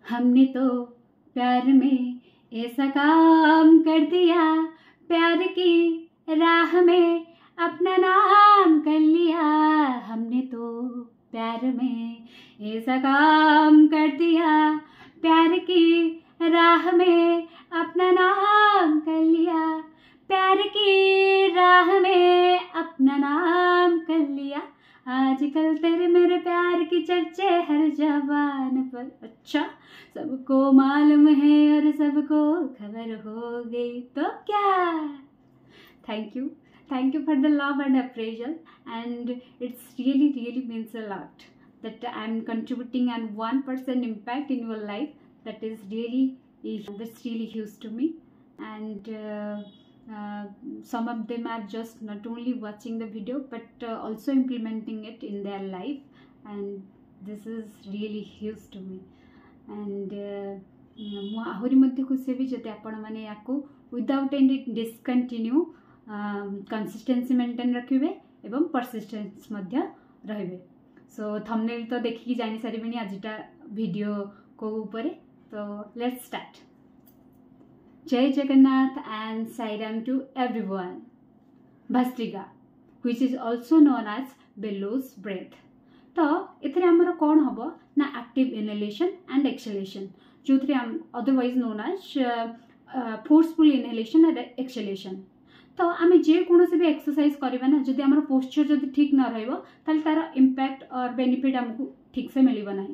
हमने तो प्यार में ऐसा काम कर दिया, प्यार की राह में अपना नाम कर लिया। हमने तो प्यार में ऐसा काम कर दिया, प्यार की राह में अपना नाम कर लिया, प्यार की राह में अपना नाम कर लिया। आजकल तेरे मेरे प्यार की चर्चे हर जबान पर। अच्छा, सबको मालूम है और सबको खबर हो गई तो क्या। Thank you for the love and appraisal, and it's really means a lot that I'm contributing and 1% impact in your life. That's really huge to me, and some of them are just not only watching the video but also implementing it in their life, and this is really huge to me. And ମୁଁ ଆହୁରି ମଧ୍ୟ ଖୁସି ହେବି ଯଦି ଆପଣମାନେ ୟାକୁ without any discontinue consistency maintain रखिए एवं परसिस्टेंस मध्य रहिबे। सो थंबनेल तो देखिकी जानि सारिबेनी आजिटा वीडियो को ऊपर। तो let's start. Jai Jagannath and Sairam to everyone. Bhastrika which is also known as bellows breath. तो एथरे हमर कोन हबो ना एक्टिव इनहेलेशन एंड एक्सहेलेशन, जो थरे otherwise known as forceful inhalation and exhalation. तो आम जेकोसी भी एक्सरसाइज करवा ना, जदि आम पोस्चर जदि ठीक न रही तार इम्पैक्ट और बेनिफिट आमको ठीक से मिल ना।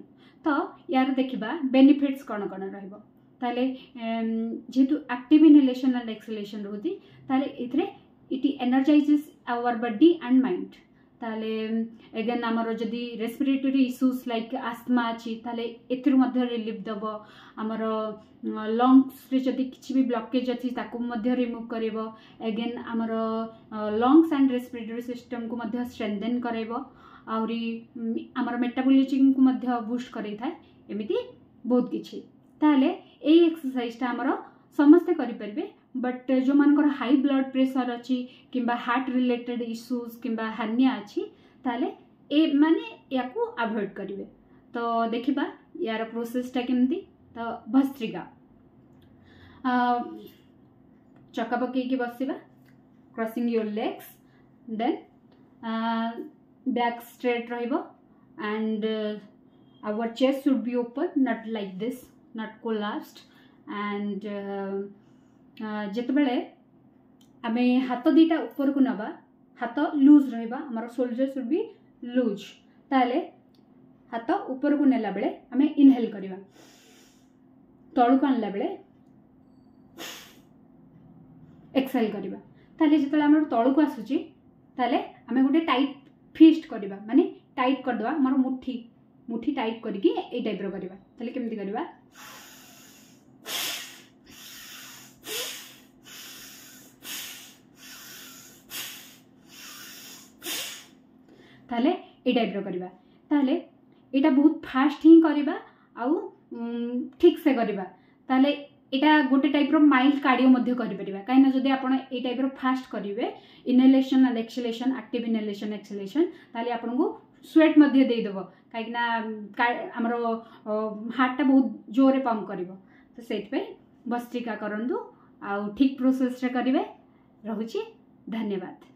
तो यार देखा बेनिफिट्स कौन कौन रही जेहेतु एक्टिव इनहेलेशन एंड एक्सहेलेशन रोची it energises our body and mind. ताले एगेन आमर जदि रेस्पिरेटरी इश्यूज लाइक आस्थमा अच्छी एथर रिलीफ दब। आमर लंग्स रे जदि किसी भी ब्लॉकेज अच्छी ताकू रिमूव कर। एगेन आमर लंग्स एंड रेस्पिरेटरी सिस्टम को मध्य स्ट्रेंथेन करब। आउरी आमर मेटाबॉलिज्म को बूस्ट करें था। एमती बहुत किछि ताले ए एक्सरसाइज आमर समस्ते करें, बट जो मानकर हाई ब्लड प्रेशर अच्छी किंबा हार्ट रिलेटेड इश्यूज किंबा हार्निया अच्छी ताले ए माने याकू अवॉइड करेंगे। तो देखिबा यार प्रोसेसटा केमती। तो भस्त्रिका चक्का पकईकी बसिबा, crossing your legs, then back straight रहिबो and our chest should be open, not like this, not collapsed. And जितेबाला आम हाथ दीटा ऊपर को नवा, हाथ लूज रहिबा, हमर शोल्डर शुड बी लूज। ताले हाथ ऊपर को नेला बेले आम इनहेल करिबा, तळु को आनला बेले एक्सहेल करिबा। ताले जितेबाला हमर तळु को आसुची ताले आम गोटे टाइट फिस्ट करिबा, माने टाइट कर दवा। हमर मुठी टाइट करके ए टाइप रो करिबा। ताले केमती करिबा, ताले ए टाइप रो करिबा। ताले एटा बहुत फास्ट ही करिबा आउ ठीक से करिबा। ताले एटा गोटे टाइप रो माइल्ड कार्डियो मध्य करि परिबा। काइना जदि आपण ए टाइप रो फास्ट करिवे inhalation and exhalation, active inhalation exhalation, ताले आपण को स्वेट मध्य दे देबो। काइना हमरो हार्ट बहुत जोरे पंप करिवो। तो सेट पे भस्त्रिका करंदु आउ ठीक प्रोसेस रे करिवे। रहुची, धन्यवाद।